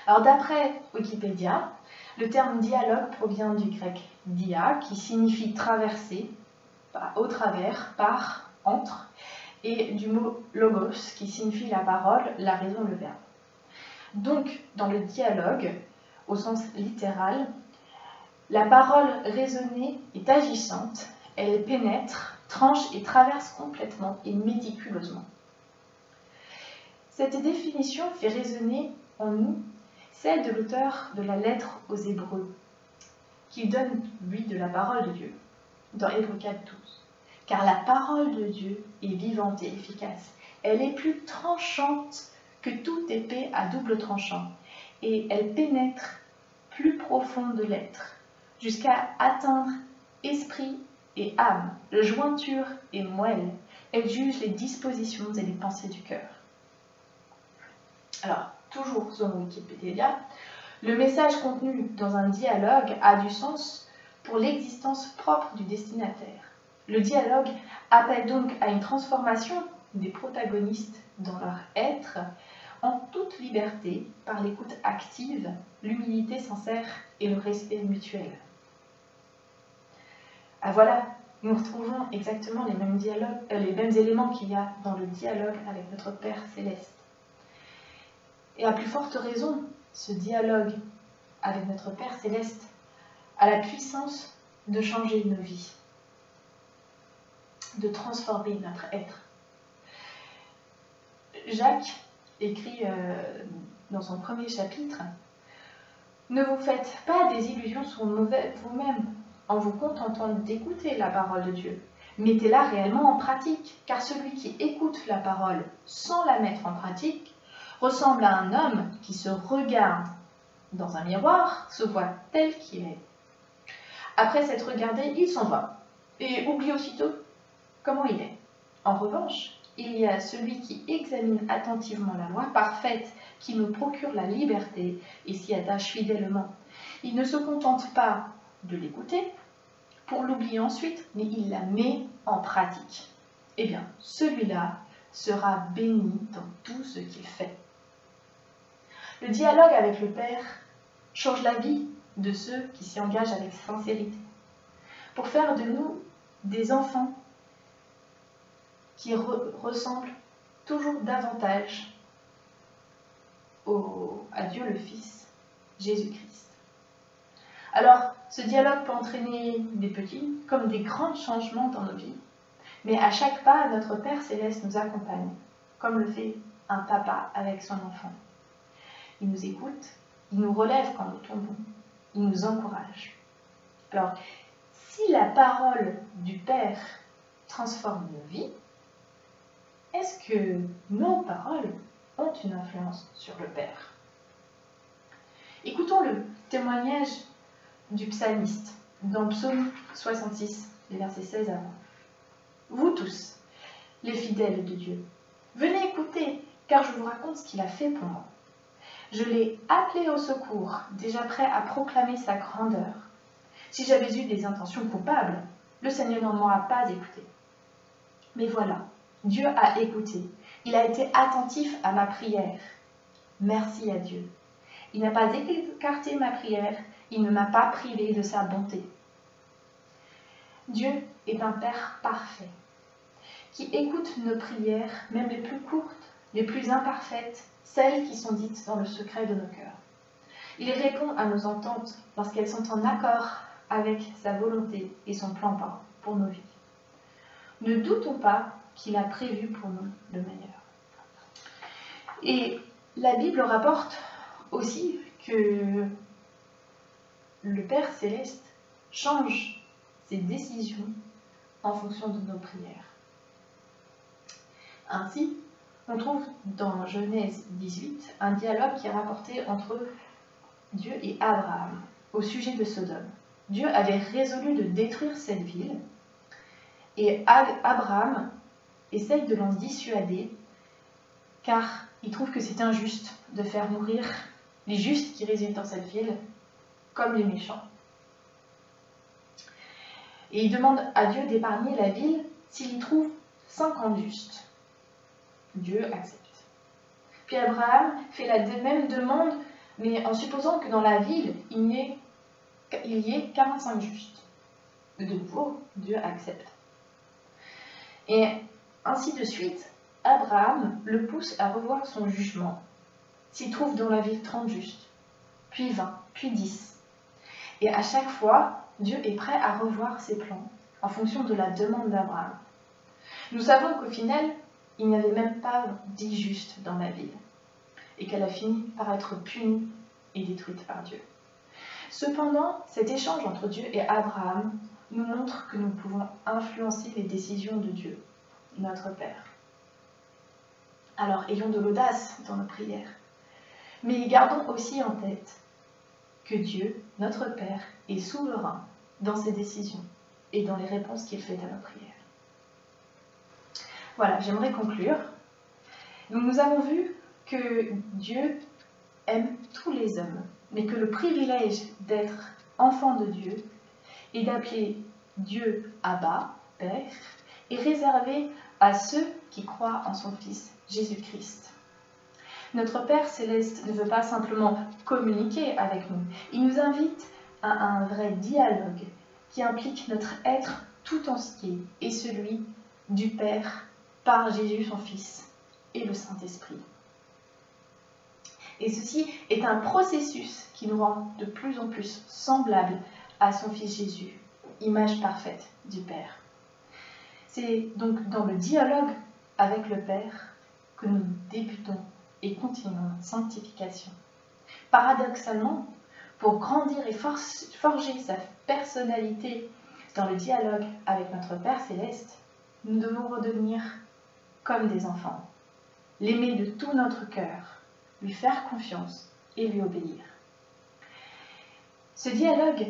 Speaker 6: Alors d'après Wikipédia, le terme dialogue provient du grec dia, qui signifie traverser, au travers, par, entre, et du mot logos, qui signifie la parole, la raison, le verbe. Donc, dans le dialogue, au sens littéral, la parole raisonnée est agissante, elle pénètre, tranche et traverse complètement et méticuleusement. Cette définition fait résonner en nous celle de l'auteur de la lettre aux Hébreux, qui donne, lui, de la parole de Dieu, dans Hébreux 4, 12. Car la parole de Dieu est vivante et efficace. Elle est plus tranchante que toute épée à double tranchant, et elle pénètre plus profond de l'être, jusqu'à atteindre esprit et âme, jointure et moelle. Elle juge les dispositions et les pensées du cœur. Alors, toujours selon Wikipédia, le message contenu dans un dialogue a du sens pour l'existence propre du destinataire. Le dialogue appelle donc à une transformation des protagonistes dans leur être, en toute liberté, par l'écoute active, l'humilité sincère et le respect mutuel. Ah voilà, nous retrouvons exactement les mêmes éléments qu'il y a dans le dialogue avec notre Père Céleste. Et à plus forte raison, ce dialogue avec notre Père Céleste a la puissance de changer nos vies, de transformer notre être. Jacques écrit dans son premier chapitre, « Ne vous faites pas des illusions sur vous-même en vous contentant d'écouter la parole de Dieu. Mettez-la réellement en pratique, car celui qui écoute la parole sans la mettre en pratique ressemble à un homme qui se regarde dans un miroir, se voit tel qu'il est. Après s'être regardé, il s'en va et oublie aussitôt comment il est. En revanche, il y a celui qui examine attentivement la loi parfaite, qui me procure la liberté et s'y attache fidèlement. Il ne se contente pas de l'écouter pour l'oublier ensuite, mais il la met en pratique. Eh bien, celui-là sera béni dans tout ce qu'il fait. » Le dialogue avec le Père change la vie de ceux qui s'y engagent avec sincérité, pour faire de nous des enfants qui ressemblent toujours davantage à Dieu le Fils, Jésus-Christ. Alors, ce dialogue peut entraîner des petits comme des grands changements dans nos vies, mais à chaque pas, notre Père Céleste nous accompagne, comme le fait un papa avec son enfant. Il nous écoute, il nous relève quand nous tombons, il nous encourage. Alors, si la parole du Père transforme nos vies, est-ce que nos paroles ont une influence sur le Père? Écoutons le témoignage du psalmiste dans Psaume 66, les versets 16 à 20. Vous tous, les fidèles de Dieu, venez écouter, car je vous raconte ce qu'il a fait pour moi. Je l'ai appelé au secours, déjà prêt à proclamer sa grandeur. Si j'avais eu des intentions coupables, le Seigneur n'en m'aura pas écouté. Mais voilà, Dieu a écouté. Il a été attentif à ma prière. Merci à Dieu. Il n'a pas écarté ma prière, il ne m'a pas privé de sa bonté. Dieu est un Père parfait, qui écoute nos prières, même les plus courtes, les plus imparfaites, celles qui sont dites dans le secret de nos cœurs. Il répond à nos attentes lorsqu'elles sont en accord avec sa volonté et son plan pour nos vies. Ne doutons pas qu'il a prévu pour nous le meilleur. Et la Bible rapporte aussi que le Père Céleste change ses décisions en fonction de nos prières. Ainsi, on trouve dans Genèse 18 un dialogue qui est rapporté entre Dieu et Abraham au sujet de Sodome. Dieu avait résolu de détruire cette ville et Abraham essaye de l'en dissuader car il trouve que c'est injuste de faire mourir les justes qui résident dans cette ville comme les méchants. Et il demande à Dieu d'épargner la ville s'il y trouve 50 justes. Dieu accepte. Puis Abraham fait la même demande, mais en supposant que dans la ville, il y ait 45 justes. De nouveau, Dieu accepte. Et ainsi de suite, Abraham le pousse à revoir son jugement. S'il trouve dans la ville 30 justes, puis 20, puis 10. Et à chaque fois, Dieu est prêt à revoir ses plans en fonction de la demande d'Abraham. Nous savons qu'au final, il n'y avait même pas 10 justes dans la ville et qu'elle a fini par être punie et détruite par Dieu. Cependant, cet échange entre Dieu et Abraham nous montre que nous pouvons influencer les décisions de Dieu, notre Père. Alors, ayons de l'audace dans nos prières, mais gardons aussi en tête que Dieu, notre Père, est souverain dans ses décisions et dans les réponses qu'il fait à nos prières. Voilà, j'aimerais conclure. Donc, nous avons vu que Dieu aime tous les hommes, mais que le privilège d'être enfant de Dieu et d'appeler Dieu Abba, Père, est réservé à ceux qui croient en son Fils Jésus-Christ. Notre Père céleste ne veut pas simplement communiquer avec nous, il nous invite à un vrai dialogue qui implique notre être tout entier et celui du Père par Jésus son Fils et le Saint-Esprit. Et ceci est un processus qui nous rend de plus en plus semblables à son Fils Jésus, image parfaite du Père. C'est donc dans le dialogue avec le Père que nous débutons et continuons notre sanctification. Paradoxalement, pour grandir et forger sa personnalité dans le dialogue avec notre Père céleste, nous devons redevenir comme des enfants, l'aimer de tout notre cœur, lui faire confiance et lui obéir. Ce dialogue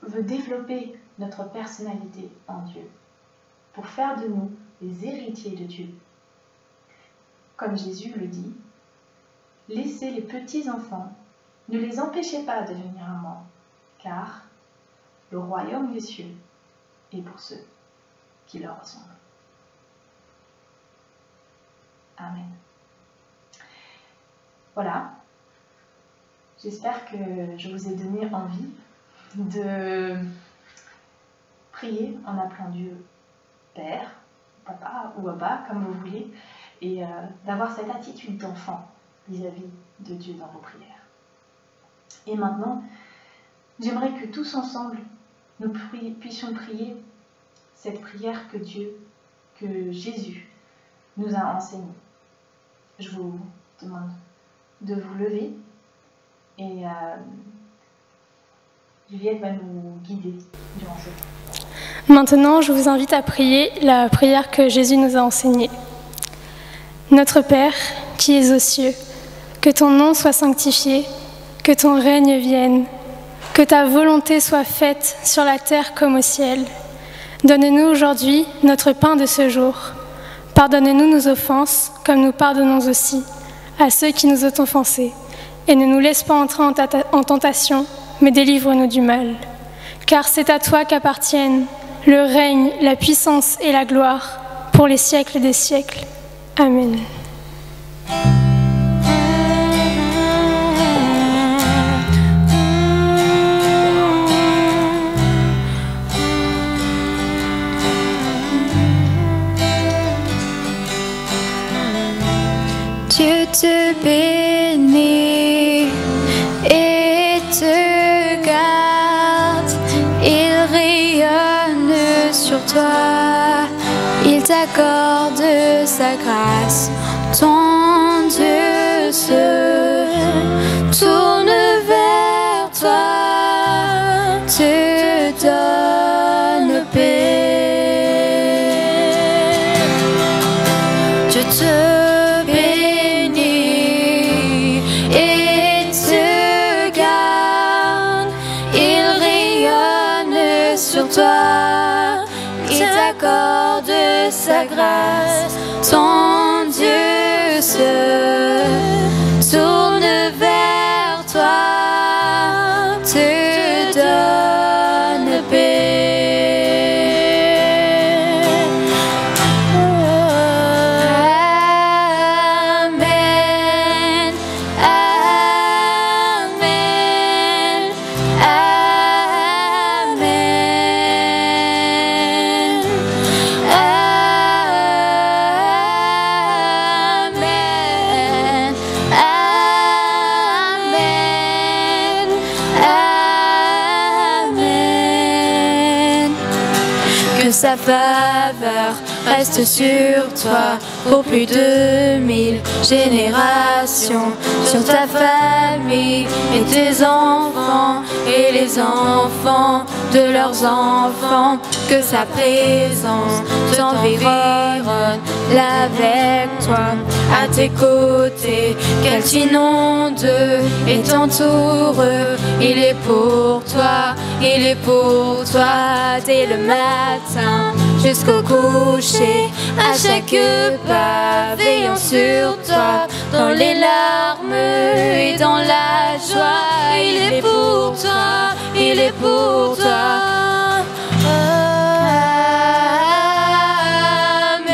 Speaker 6: veut développer notre personnalité en Dieu, pour faire de nous les héritiers de Dieu. Comme Jésus le dit, laissez les petits enfants, ne les empêchez pas de venir à moi, car le royaume des cieux est pour ceux qui leur ressemblent. Amen. Voilà, j'espère que je vous ai donné envie de prier en appelant Dieu Père, Papa ou Abba, comme vous voulez, et d'avoir cette attitude d'enfant vis-à-vis de Dieu dans vos prières. Et maintenant, j'aimerais que tous ensemble, nous puissions prier cette prière que Jésus nous a enseignée. Je vous demande de vous lever et Juliette va nous guider durant ce temps.
Speaker 7: Maintenant, je vous invite à prier la prière que Jésus nous a enseignée. Notre Père, qui es aux cieux, que ton nom soit sanctifié, que ton règne vienne, que ta volonté soit faite sur la terre comme au ciel. Donne-nous aujourd'hui notre pain de ce jour. Pardonne-nous nos offenses, comme nous pardonnons aussi à ceux qui nous ont offensés. Et ne nous laisse pas entrer en tentation, mais délivre-nous du mal. Car c'est à toi qu'appartiennent le règne, la puissance et la gloire pour les siècles des siècles. Amen.
Speaker 2: Dieu te bénit et te garde, il rayonne sur toi, il t'accorde sa grâce, ton Dieu se tourne vers toi, te donne paix. Dieu te toi, il t'accorde sa grâce, ton Dieu se tourne vers toi, te donne paix. Amen, amen, sa faveur reste sur toi pour plus de 1000 générations, sur ta famille et tes enfants et les enfants de leurs enfants, que sa présence t'environne avec toi, à tes côtés, qu'elle t'inonde et t'entoure. Il est pour toi, il est pour toi, dès le matin jusqu'au coucher, à chaque pas, veillant sur toi, dans les larmes et dans la joie. Il est pour toi, il est pour toi. Amen,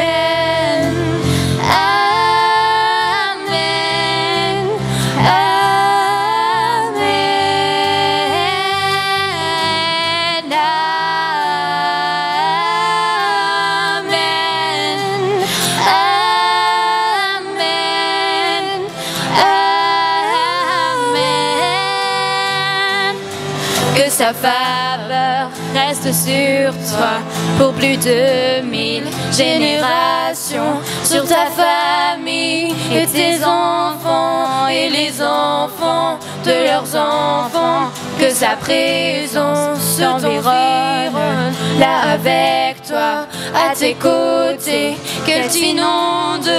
Speaker 2: sa faveur reste sur toi pour plus de 1000 générations, sur ta famille et tes enfants et les enfants de leurs enfants, que sa présence t'environne, là avec toi, à tes côtés, qu'elle t'inonde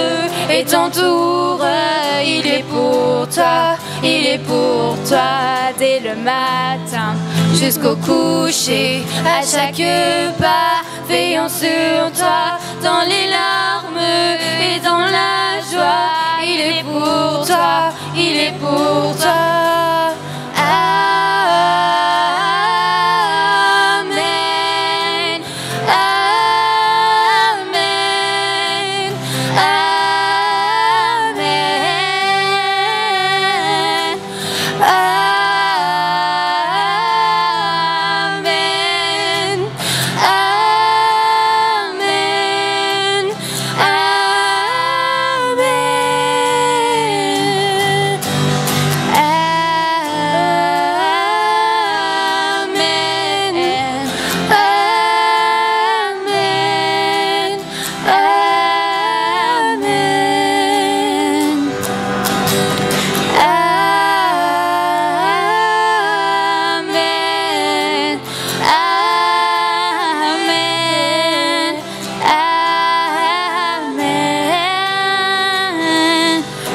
Speaker 2: et t'entoure. Il est pour toi, il est pour toi, dès le matin jusqu'au coucher, à chaque pas, veillant sur toi, dans les larmes et dans la joie. Il est pour toi, il est pour toi. Amen, amen, amen, amen, amen,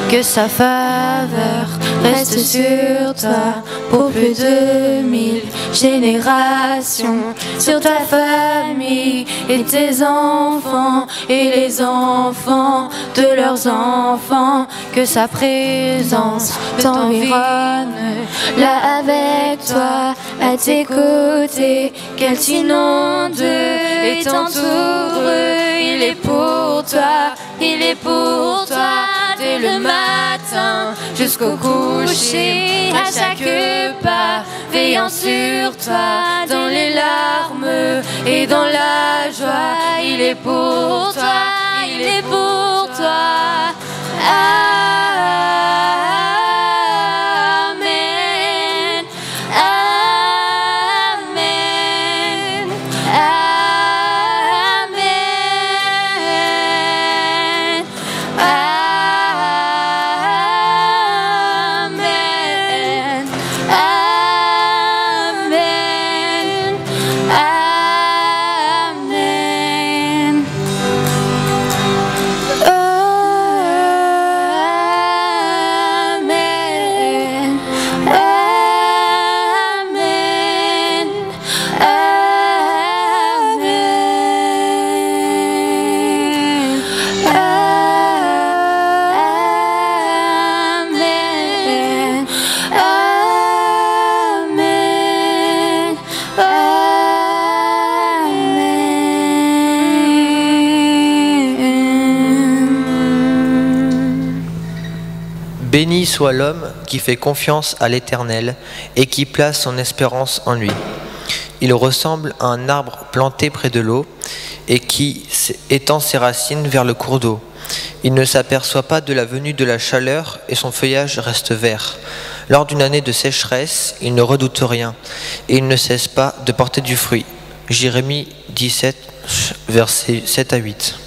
Speaker 2: que sa faveur reste sur toi pour plus de 1000 générations, sur ta famille et tes enfants et les enfants de leurs enfants, que sa présence t'environne, là avec toi, à tes côtés, qu'elle t'inonde et t'entoure. Il est pour toi, il est pour toi, dès le matin jusqu'au coucher, à chaque pas, veillant sur toi, dans les larmes et dans la joie. Il est pour toi, il est pour toi. Amen, amen, amen, amen, amen, amen.
Speaker 8: Béni soit l'homme qui fait confiance à l'Éternel et qui place son espérance en lui. Il ressemble à un arbre planté près de l'eau et qui étend ses racines vers le cours d'eau. Il ne s'aperçoit pas de la venue de la chaleur et son feuillage reste vert. Lors d'une année de sécheresse, il ne redoute rien et il ne cesse pas de porter du fruit. Jérémie 17, versets 7 à 8.